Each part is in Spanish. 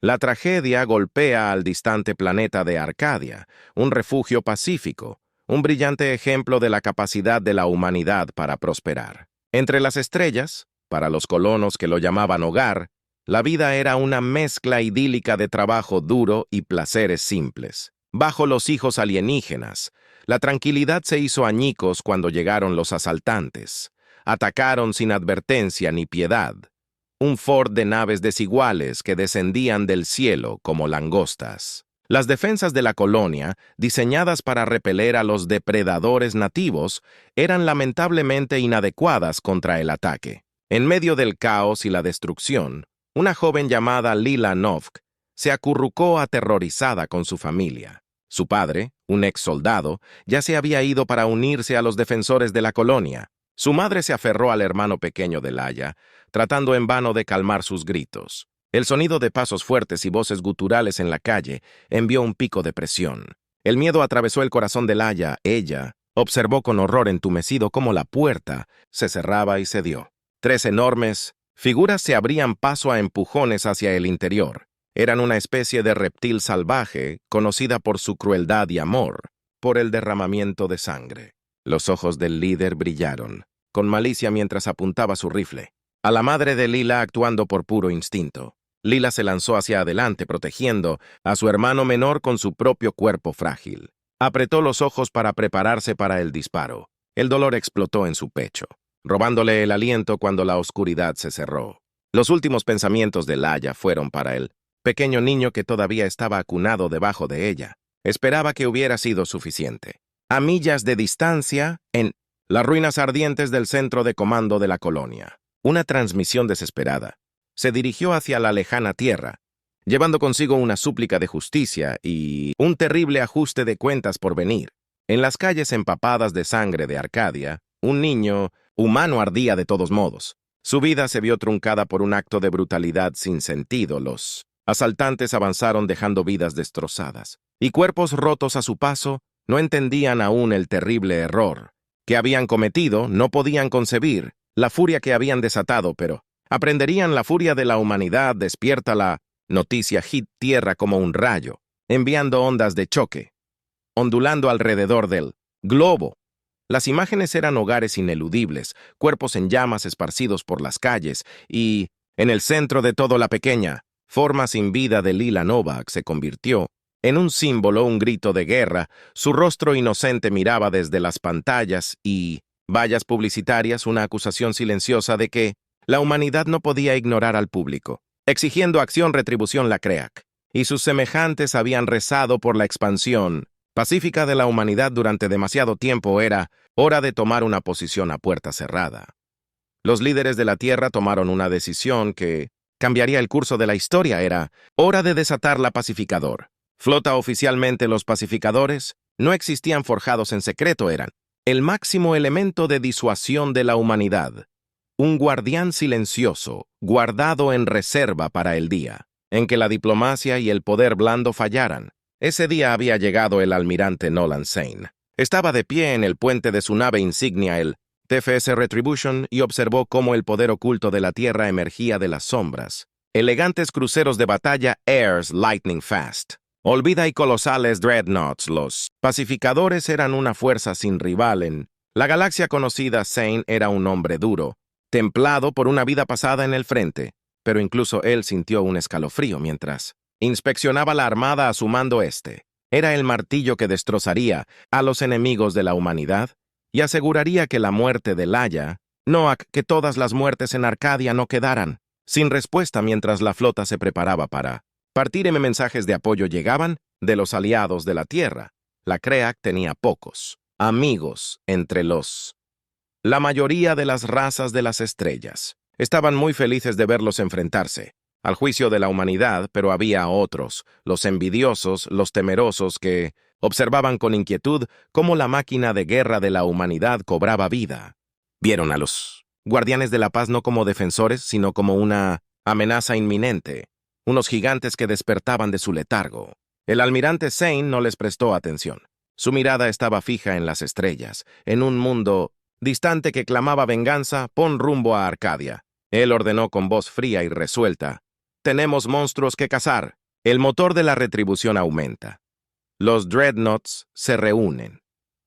La tragedia golpea al distante planeta de Arcadia, un refugio pacífico, un brillante ejemplo de la capacidad de la humanidad para prosperar. Entre las estrellas, para los colonos que lo llamaban hogar, la vida era una mezcla idílica de trabajo duro y placeres simples. Bajo los hijos alienígenas, la tranquilidad se hizo añicos cuando llegaron los asaltantes. Atacaron sin advertencia ni piedad. Un Ford de naves desiguales que descendían del cielo como langostas. Las defensas de la colonia, diseñadas para repeler a los depredadores nativos, eran lamentablemente inadecuadas contra el ataque. En medio del caos y la destrucción, una joven llamada Lila Novk se acurrucó aterrorizada con su familia. Su padre, un ex soldado, ya se había ido para unirse a los defensores de la colonia. Su madre se aferró al hermano pequeño de Laia, tratando en vano de calmar sus gritos. El sonido de pasos fuertes y voces guturales en la calle envió un pico de presión. El miedo atravesó el corazón de Laia. Ella observó con horror entumecido cómo la puerta se cerraba y cedió. 3 enormes figuras se abrían paso a empujones hacia el interior. Eran una especie de reptil salvaje, conocida por su crueldad y amor, por el derramamiento de sangre. Los ojos del líder brillaron, con malicia mientras apuntaba su rifle. A la madre de Lila actuando por puro instinto. Lila se lanzó hacia adelante, protegiendo a su hermano menor con su propio cuerpo frágil. Apretó los ojos para prepararse para el disparo. El dolor explotó en su pecho, robándole el aliento cuando la oscuridad se cerró. Los últimos pensamientos de Laia fueron para él. Pequeño niño que todavía estaba acunado debajo de ella. Esperaba que hubiera sido suficiente. A millas de distancia, en las ruinas ardientes del centro de comando de la colonia, una transmisión desesperada se dirigió hacia la lejana tierra, llevando consigo una súplica de justicia y un terrible ajuste de cuentas por venir. En las calles empapadas de sangre de Arcadia, un niño humano ardía de todos modos. Su vida se vio truncada por un acto de brutalidad sin sentido. Los asaltantes avanzaron dejando vidas destrozadas, y cuerpos rotos a su paso no entendían aún el terrible error que habían cometido, no podían concebir la furia que habían desatado, pero aprenderían la furia de la humanidad. Despierta la noticia hit tierra como un rayo, enviando ondas de choque, ondulando alrededor del globo. Las imágenes eran hogares ineludibles, cuerpos en llamas esparcidos por las calles, y, en el centro de todo, la pequeña forma sin vida de Lila Novak se convirtió en un símbolo, un grito de guerra. Su rostro inocente miraba desde las pantallas y vallas publicitarias, una acusación silenciosa de que la humanidad no podía ignorar al público, exigiendo acción, retribución. La CREAC y sus semejantes habían rezado por la expansión pacífica de la humanidad durante demasiado tiempo. Era hora de tomar una posición a puerta cerrada. Los líderes de la Tierra tomaron una decisión que cambiaría el curso de la historia. Era hora de desatar la pacificador. Flota oficialmente. Los pacificadores no existían forjados en secreto, eran el máximo elemento de disuasión de la humanidad. Un guardián silencioso, guardado en reserva para el día en que la diplomacia y el poder blando fallaran. Ese día había llegado. El almirante Nolan Sane estaba de pie en el puente de su nave insignia, el TFS Retribution, y observó cómo el poder oculto de la Tierra emergía de las sombras. Elegantes cruceros de batalla Airs Lightning Fast, olvida y colosales dreadnoughts. Los pacificadores eran una fuerza sin rival en la galaxia conocida. Sane era un hombre duro, templado por una vida pasada en el frente, pero incluso él sintió un escalofrío mientras inspeccionaba la armada a su mando. Era el martillo que destrozaría a los enemigos de la humanidad y aseguraría que la muerte de Laia, Noak, que todas las muertes en Arcadia no quedaran sin respuesta mientras la flota se preparaba para partir. Mensajes de apoyo llegaban de los aliados de la Tierra. La CREAC tenía pocos amigos entre la mayoría de las razas de las estrellas. Estaban muy felices de verlos enfrentarse al juicio de la humanidad, pero había otros, los envidiosos, los temerosos, que observaban con inquietud cómo la máquina de guerra de la humanidad cobraba vida. Vieron a los guardianes de la paz no como defensores, sino como una amenaza inminente, unos gigantes que despertaban de su letargo. El almirante Sane no les prestó atención. Su mirada estaba fija en las estrellas, en un mundo distante que clamaba venganza. Pon rumbo a Arcadia. Él ordenó con voz fría y resuelta. tenemos monstruos que cazar. El motor de la retribución aumenta. Los Dreadnoughts se reúnen.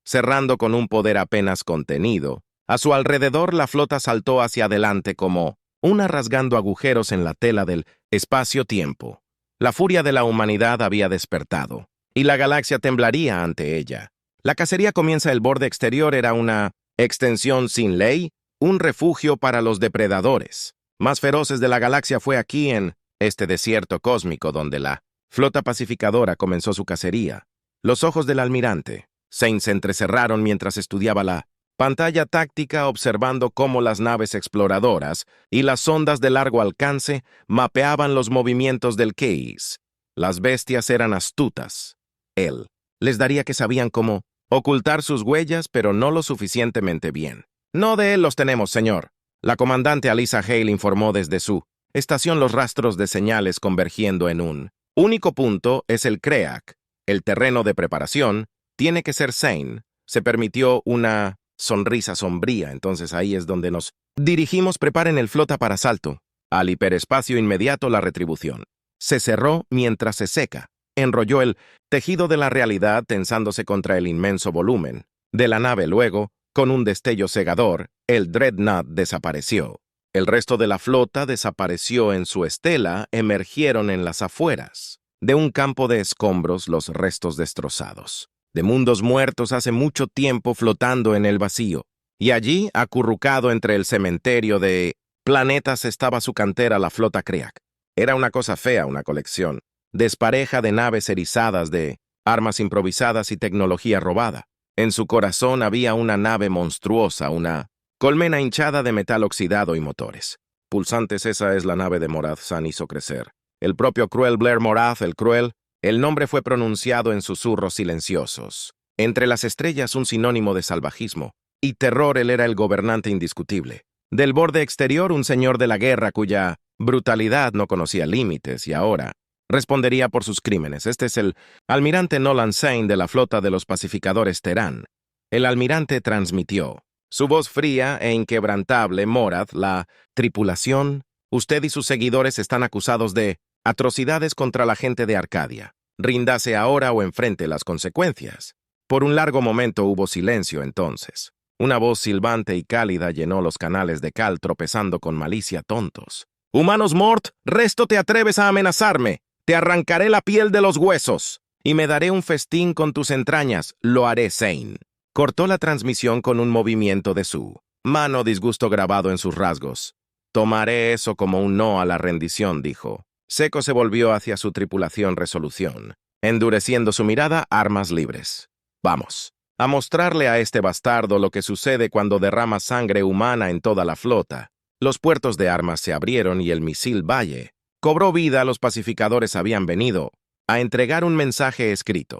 Cerrando con un poder apenas contenido, a su alrededor la flota saltó hacia adelante como una rasgando agujeros en la tela del espacio-tiempo. La furia de la humanidad había despertado, y la galaxia temblaría ante ella. La cacería comienza. El borde exterior era una extensión sin ley, un refugio para los depredadores más feroces de la galaxia. Fue aquí, en este desierto cósmico, donde la flota pacificadora comenzó su cacería. Los ojos del almirante Zane se entrecerraron mientras estudiaba la pantalla táctica, observando cómo las naves exploradoras y las sondas de largo alcance mapeaban los movimientos del Case. Las bestias eran astutas. Él les daría que sabían cómo ocultar sus huellas, pero no lo suficientemente bien. No de él los tenemos, señor. La comandante Alyssa Hale informó desde su estación. Los rastros de señales convergiendo en un único punto es el CREAC. El terreno de preparación tiene que ser Zane. Se permitió una sonrisa sombría. Entonces ahí es donde nos dirigimos. Preparen el flota para asalto. Al hiperespacio inmediato. La retribución se cerró mientras se seca. Enrolló el tejido de la realidad, tensándose contra el inmenso volumen de la nave. Luego, con un destello cegador, el Dreadnought desapareció. El resto de la flota desapareció en su estela. Emergieron en las afueras de un campo de escombros los restos destrozados de mundos muertos hace mucho tiempo, flotando en el vacío. Y allí, acurrucado entre el cementerio de planetas, estaba su cantera, la flota CREAC. Era una cosa fea, una colección despareja de naves erizadas, de armas improvisadas y tecnología robada. En su corazón había una nave monstruosa, una colmena hinchada de metal oxidado y motores pulsantes. Esa es la nave de Morath. Zane hizo crecer el propio cruel Blair Morath, el cruel. El nombre fue pronunciado en susurros silenciosos. Entre las estrellas, un sinónimo de salvajismo y terror. Él era el gobernante indiscutible. Del borde exterior, un señor de la guerra cuya brutalidad no conocía límites, y ahora respondería por sus crímenes. Este es el almirante Nolan Zane de la flota de los pacificadores Terán. El almirante transmitió su voz fría e inquebrantable. Morath, la tripulación, usted y sus seguidores están acusados de atrocidades contra la gente de Arcadia. Ríndase ahora o enfrente las consecuencias. Por un largo momento hubo silencio. Entonces una voz silbante y cálida llenó los canales de Cal, tropezando con malicia. Tontos humanos, Mort, resto te atreves a amenazarme. Te arrancaré la piel de los huesos y me daré un festín con tus entrañas. Lo haré, Zane. Cortó la transmisión con un movimiento de su mano, disgusto grabado en sus rasgos. Tomaré eso como un no a la rendición, dijo. Seco se volvió hacia su tripulación. Resolución, endureciendo su mirada. Armas libres. Vamos a mostrarle a este bastardo lo que sucede cuando derrama sangre humana en toda la flota. Los puertos de armas se abrieron y el misil Valle cobró vida. Los pacificadores habían venido a entregar un mensaje escrito.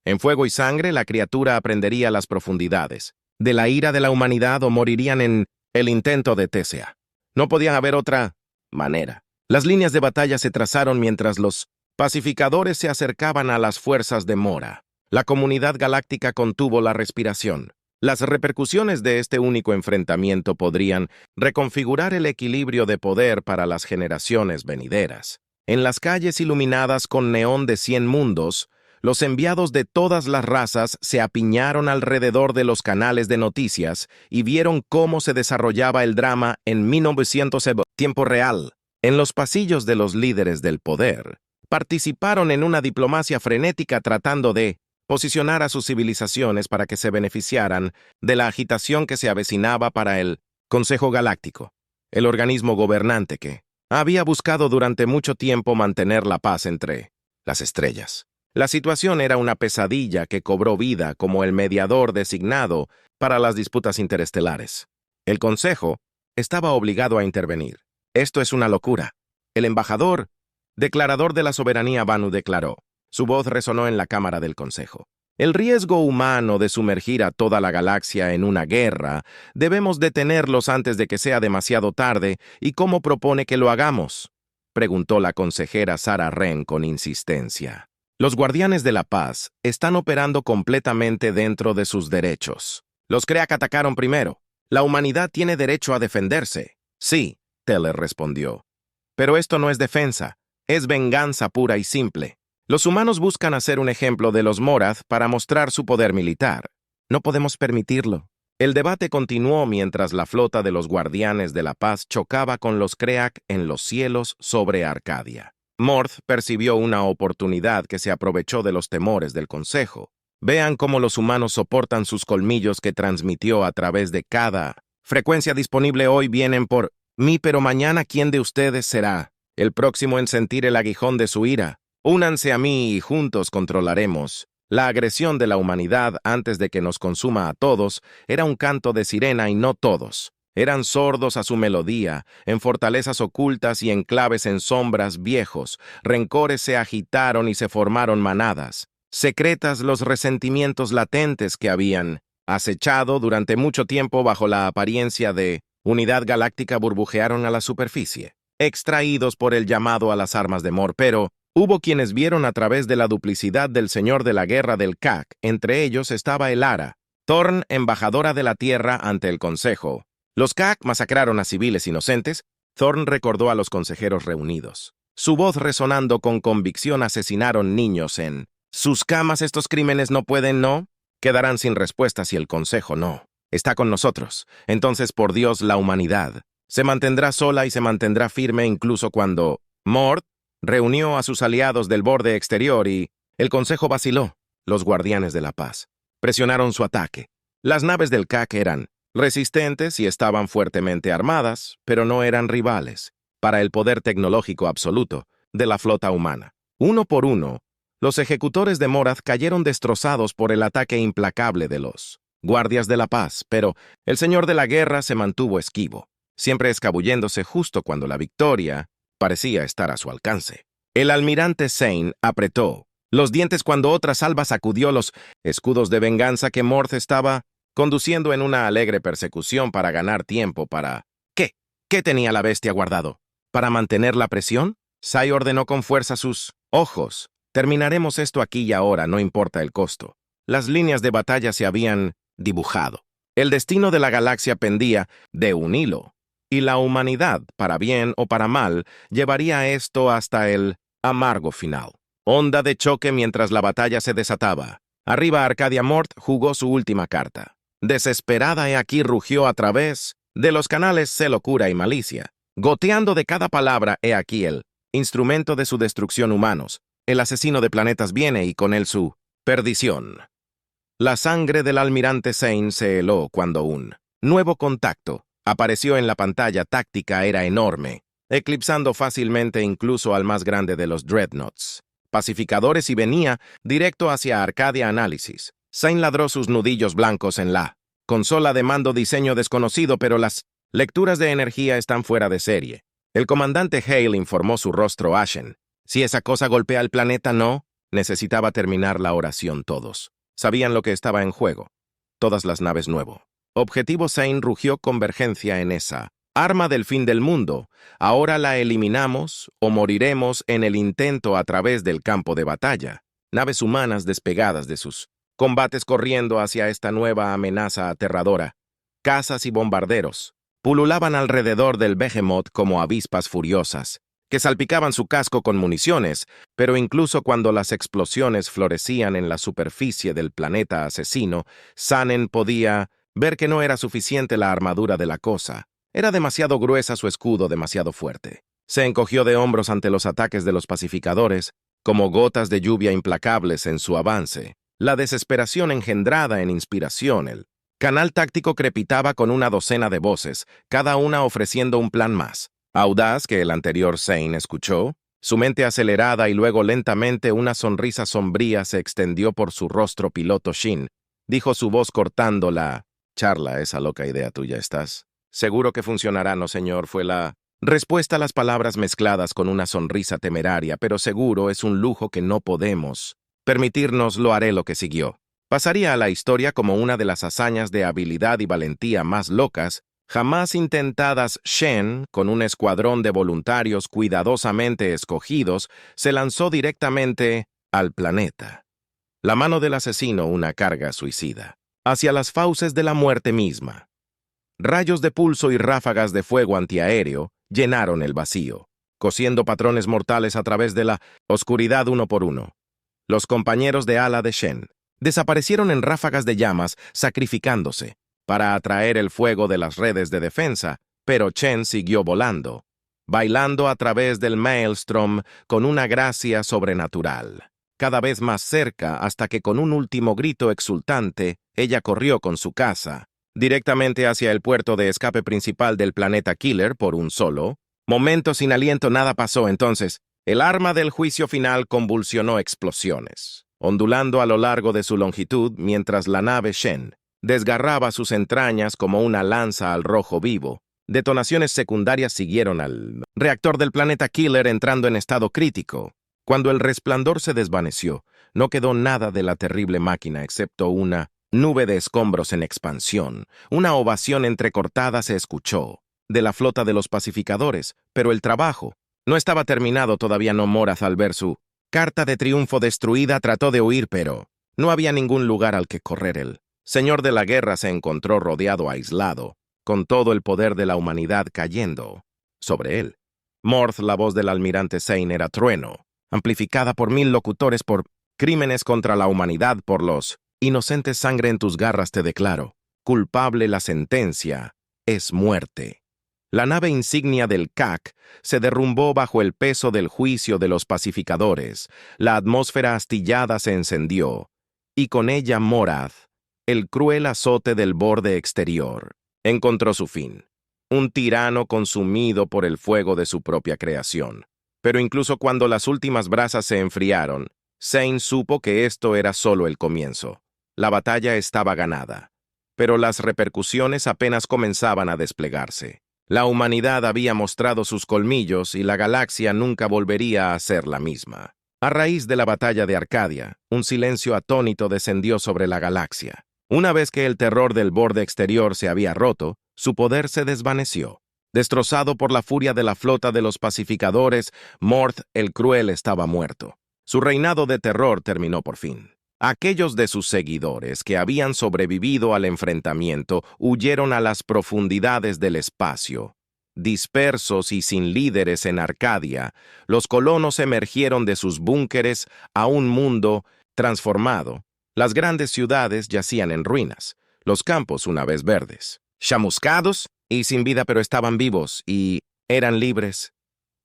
En fuego y sangre, la criatura aprendería las profundidades de la ira de la humanidad, o morirían en el intento de TSA. No podía haber otra manera. Las líneas de batalla se trazaron mientras los pacificadores se acercaban a las fuerzas de Mora. La comunidad galáctica contuvo la respiración. Las repercusiones de este único enfrentamiento podrían reconfigurar el equilibrio de poder para las generaciones venideras. En las calles iluminadas con neón de 100 mundos, los enviados de todas las razas se apiñaron alrededor de los canales de noticias y vieron cómo se desarrollaba el drama en 1900 tiempo real. En los pasillos de los líderes del poder, participaron en una diplomacia frenética tratando de posicionar a sus civilizaciones para que se beneficiaran de la agitación que se avecinaba para el Consejo Galáctico, el organismo gobernante que había buscado durante mucho tiempo mantener la paz entre las estrellas. La situación era una pesadilla que cobró vida como el mediador designado para las disputas interestelares. El Consejo estaba obligado a intervenir. Esto es una locura. El embajador, declarador de la soberanía Vanu, declaró. Su voz resonó en la cámara del Consejo. El riesgo humano de sumergir a toda la galaxia en una guerra, debemos detenerlos antes de que sea demasiado tarde. ¿Y cómo propone que lo hagamos?, preguntó la consejera Sarah Wren con insistencia. Los guardianes de la paz están operando completamente dentro de sus derechos. Los CREAC atacaron primero. La humanidad tiene derecho a defenderse. Sí, Teller respondió. Pero esto no es defensa. Es venganza pura y simple. Los humanos buscan hacer un ejemplo de los Morath para mostrar su poder militar. No podemos permitirlo. El debate continuó mientras la flota de los Guardianes de la Paz chocaba con los Kreak en los cielos sobre Arcadia. Morth percibió una oportunidad que se aprovechó de los temores del Consejo. Vean cómo los humanos soportan sus colmillos que transmitió a través de cada frecuencia disponible hoy vienen por mí, pero mañana ¿quién de ustedes será el próximo en sentir el aguijón de su ira? Únanse a mí y juntos controlaremos. La agresión de la humanidad antes de que nos consuma a todos era un canto de sirena y no todos. Eran sordos a su melodía, en fortalezas ocultas y enclaves en sombras viejos, rencores se agitaron y se formaron manadas. Secretas los resentimientos latentes que habían acechado durante mucho tiempo bajo la apariencia de unidad galáctica burbujearon a la superficie, extraídos por el llamado a las armas de Mor, pero hubo quienes vieron a través de la duplicidad del señor de la guerra del CAC, entre ellos estaba Elara, Thorn, embajadora de la Tierra ante el Consejo. Los CAC masacraron a civiles inocentes. Thorn recordó a los consejeros reunidos. Su voz resonando con convicción asesinaron niños en sus camas. Estos crímenes no pueden, no, quedarán sin respuesta si el Consejo no está con nosotros. Entonces, por Dios, la humanidad se mantendrá sola y se mantendrá firme incluso cuando Morth reunió a sus aliados del borde exterior y el Consejo vaciló. Los Guardianes de la Paz presionaron su ataque. Las naves del CAC eran resistentes y estaban fuertemente armadas, pero no eran rivales para el poder tecnológico absoluto de la flota humana. Uno por uno, los ejecutores de Morath cayeron destrozados por el ataque implacable de los guardias de la paz, pero el señor de la guerra se mantuvo esquivo, siempre escabulléndose justo cuando la victoria parecía estar a su alcance. El almirante Zane apretó los dientes cuando otra salva sacudió los escudos de venganza que Morth estaba conduciendo en una alegre persecución para ganar tiempo para... ¿Qué? ¿Qué tenía la bestia guardado? ¿Para mantener la presión? Sai ordenó con fuerza sus ojos. Terminaremos esto aquí y ahora, no importa el costo. Las líneas de batalla se habían dibujado. El destino de la galaxia pendía de un hilo, y la humanidad, para bien o para mal, llevaría esto hasta el amargo final. Onda de choque mientras la batalla se desataba. Arriba Arcadia. Morth jugó su última carta. Desesperada he aquí rugió a través de los canales sé locura y malicia. Goteando de cada palabra he aquí el instrumento de su destrucción humanos. El asesino de planetas viene y con él su perdición. La sangre del almirante Zane se heló cuando un nuevo contacto apareció en la pantalla táctica. Era enorme, eclipsando fácilmente incluso al más grande de los Dreadnoughts pacificadores y venía directo hacia Arcadia Análisis. Zane ladró sus nudillos blancos en la consola de mando diseño desconocido, pero las lecturas de energía están fuera de serie. El comandante Hale informó su rostro ashen. Si esa cosa golpea el planeta, no. Necesitaba terminar la oración todos. Sabían lo que estaba en juego. Todas las naves nuevo. Objetivo Zane rugió convergencia en esa arma del fin del mundo. Ahora la eliminamos o moriremos en el intento a través del campo de batalla. Naves humanas despegadas de sus combates corriendo hacia esta nueva amenaza aterradora. Cazas y bombarderos pululaban alrededor del Behemoth como avispas furiosas, que salpicaban su casco con municiones, pero incluso cuando las explosiones florecían en la superficie del planeta asesino, Sanen podía ver que no era suficiente la armadura de la cosa. Era demasiado gruesa su escudo, demasiado fuerte. Se encogió de hombros ante los ataques de los pacificadores, como gotas de lluvia implacables en su avance. La desesperación engendrada en inspiración. El canal táctico crepitaba con una docena de voces, cada una ofreciendo un plan más audaz que el anterior Zane escuchó. Su mente acelerada y luego lentamente una sonrisa sombría se extendió por su rostro. Piloto Shin, dijo su voz cortando la charla. Esa loca idea tuya, ¿estás seguro que funcionará? No, señor, fue la respuesta a las palabras mezcladas con una sonrisa temeraria, pero seguro es un lujo que no podemos permitirnos. Lo haré. Lo que siguió pasaría a la historia como una de las hazañas de habilidad y valentía más locas jamás intentadas. Shen, con un escuadrón de voluntarios cuidadosamente escogidos, se lanzó directamente al planeta. La mano del asesino, una carga suicida, hacia las fauces de la muerte misma. Rayos de pulso y ráfagas de fuego antiaéreo llenaron el vacío. cosiendo patrones mortales a través de la oscuridad uno por uno. Los compañeros de ala de Shen desaparecieron en ráfagas de llamas, sacrificándose para atraer el fuego de las redes de defensa, pero Chen siguió volando, bailando a través del maelstrom con una gracia sobrenatural. Cada vez más cerca hasta que con un último grito exultante, ella corrió con su caza directamente hacia el puerto de escape principal del planeta Killer por un solo momento. Sin aliento, nada pasó. Entonces, el arma del juicio final convulsionó explosiones, ondulando a lo largo de su longitud mientras la nave Shen desgarraba sus entrañas como una lanza al rojo vivo. Detonaciones secundarias siguieron al reactor del planeta Killer entrando en estado crítico. Cuando el resplandor se desvaneció, no quedó nada de la terrible máquina excepto una nube de escombros en expansión. Una ovación entrecortada se escuchó de la flota de los pacificadores, pero el trabajo no estaba terminado todavía. No. Moraz, al ver su carta de triunfo destruida, trató de huir, pero no había ningún lugar al que correr. El señor de la guerra se encontró rodeado, aislado, con todo el poder de la humanidad cayendo sobre él. Morth, la voz del almirante Zane, era trueno, amplificada por 1000 locutores por crímenes contra la humanidad, por los inocentes. Sangre en tus garras, te declaro. Culpable, la sentencia es muerte. La nave insignia del CAC se derrumbó bajo el peso del juicio de los pacificadores. La atmósfera astillada se encendió, y con ella Moraz, el cruel azote del borde exterior, encontró su fin. Un tirano consumido por el fuego de su propia creación. Pero incluso cuando las últimas brasas se enfriaron, Zane supo que esto era solo el comienzo. La batalla estaba ganada, pero las repercusiones apenas comenzaban a desplegarse. La humanidad había mostrado sus colmillos y la galaxia nunca volvería a ser la misma. A raíz de la batalla de Arcadia, un silencio atónito descendió sobre la galaxia. Una vez que el terror del borde exterior se había roto, su poder se desvaneció. Destrozado por la furia de la flota de los pacificadores, Morth el Cruel estaba muerto. Su reinado de terror terminó por fin. Aquellos de sus seguidores que habían sobrevivido al enfrentamiento huyeron a las profundidades del espacio. Dispersos y sin líderes en Arcadia, los colonos emergieron de sus búnkeres a un mundo transformado. Las grandes ciudades yacían en ruinas, los campos una vez verdes, chamuscados y sin vida, pero estaban vivos y eran libres.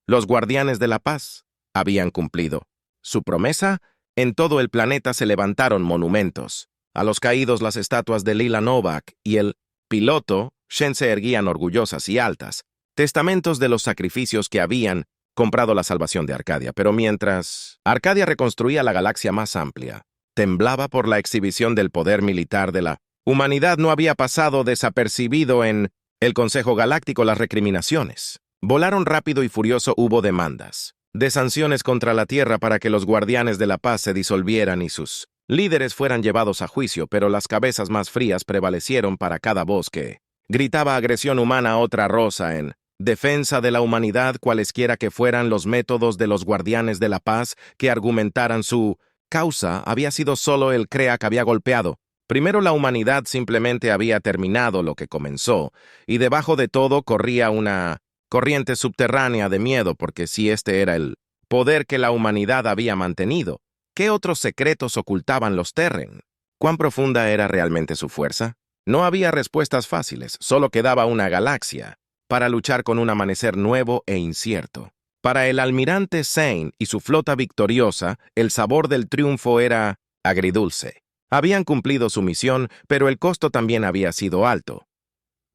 Los guardianes de la paz habían cumplido su promesa. En todo el planeta se levantaron monumentos. A los caídos, las estatuas de Lila Novak y el piloto Shen se erguían orgullosas y altas, testamentos de los sacrificios que habían comprado la salvación de Arcadia. Pero mientras Arcadia reconstruía la galaxia más amplia, temblaba por la exhibición del poder militar de la humanidad. No había pasado desapercibido en el Consejo Galáctico las recriminaciones. Volaron rápido y furioso. Hubo demandas de sanciones contra la Tierra para que los guardianes de la paz se disolvieran y sus líderes fueran llevados a juicio, pero las cabezas más frías prevalecieron para cada voz que gritaba agresión humana. Otra rosa en defensa de la humanidad, cualesquiera que fueran los métodos de los guardianes de la paz que argumentaran su causa, había sido solo el CREA que había golpeado. Primero, la humanidad simplemente había terminado lo que comenzó, y debajo de todo corría una corriente subterránea de miedo, porque si este era el poder que la humanidad había mantenido, ¿qué otros secretos ocultaban los Terren? ¿Cuán profunda era realmente su fuerza? No había respuestas fáciles, solo quedaba una galaxia para luchar con un amanecer nuevo e incierto. Para el almirante Zane y su flota victoriosa, el sabor del triunfo era agridulce. Habían cumplido su misión, pero el costo también había sido alto.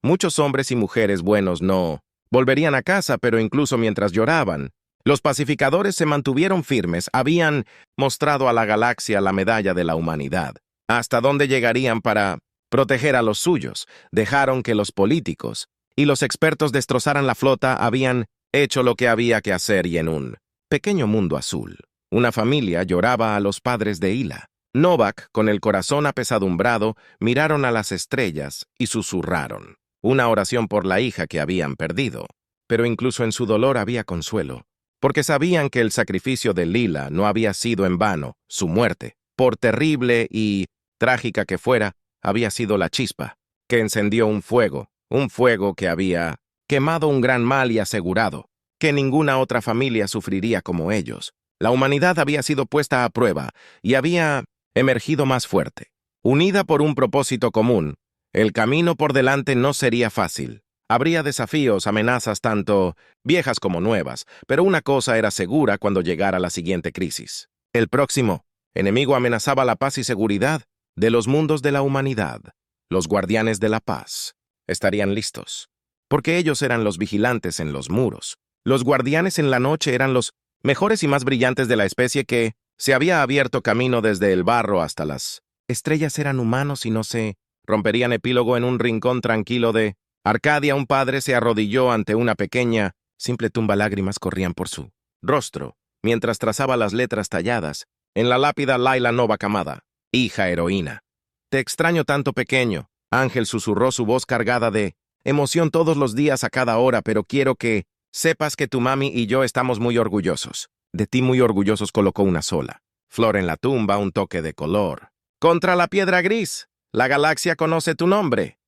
Muchos hombres y mujeres buenos no volverían a casa, pero incluso mientras lloraban, los pacificadores se mantuvieron firmes. Habían mostrado a la galaxia la medalla de la humanidad. ¿Hasta dónde llegarían para proteger a los suyos? Dejaron que los políticos y los expertos destrozaran la flota. Habían hecho lo que había que hacer, y en un pequeño mundo azul, una familia lloraba a los padres de Hila. Novak, con el corazón apesadumbrado, miraron a las estrellas y susurraron una oración por la hija que habían perdido. Pero incluso en su dolor había consuelo, porque sabían que el sacrificio de Lila no había sido en vano. Su muerte, por terrible y trágica que fuera, había sido la chispa que encendió un fuego que había quemado un gran mal y asegurado que ninguna otra familia sufriría como ellos. La humanidad había sido puesta a prueba y había emergido más fuerte. Unida por un propósito común, el camino por delante no sería fácil. Habría desafíos, amenazas tanto viejas como nuevas, pero una cosa era segura cuando llegara la siguiente crisis. El próximo enemigo amenazaba la paz y seguridad de los mundos de la humanidad. Los guardianes de la paz estarían listos, porque ellos eran los vigilantes en los muros. Los guardianes en la noche eran los mejores y más brillantes de la especie que se había abierto camino desde el barro hasta las estrellas. Eran humanos y no se romperían. Epílogo. En un rincón tranquilo de Arcadia, un padre se arrodilló ante una pequeña, simple tumba. Lágrimas corrían por su rostro, mientras trazaba las letras talladas en la lápida: Laila Nova Camada, hija heroína. Te extraño tanto, pequeño. Ángel susurró, su voz cargada de emoción. Todos los días, a cada hora, pero quiero que sepas que tu mami y yo estamos muy orgullosos. De ti, muy orgullosos. Colocó una sola flor en la tumba, un toque de color contra la piedra gris. La galaxia conoce tu nombre.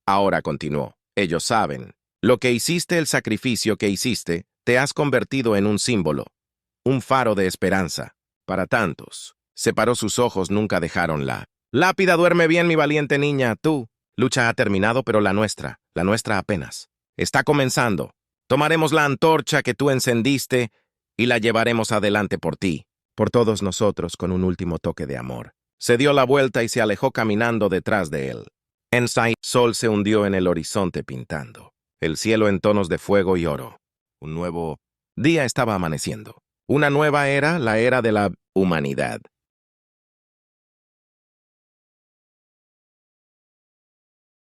Ahora, continuó, ellos saben lo que hiciste, el sacrificio que hiciste. Te has convertido en un símbolo, un faro de esperanza para tantos. Separó sus ojos, nunca dejaron la lápida. Duerme bien, mi valiente niña. Tu lucha ha terminado, pero la nuestra apenas está comenzando. Tomaremos la antorcha que tú encendiste y la llevaremos adelante por ti, por todos nosotros. Con un último toque de amor, se dio la vuelta y se alejó caminando detrás de él. El sol se hundió en el horizonte, pintando el cielo en tonos de fuego y oro. Un nuevo día estaba amaneciendo. Una nueva era, la era de la humanidad.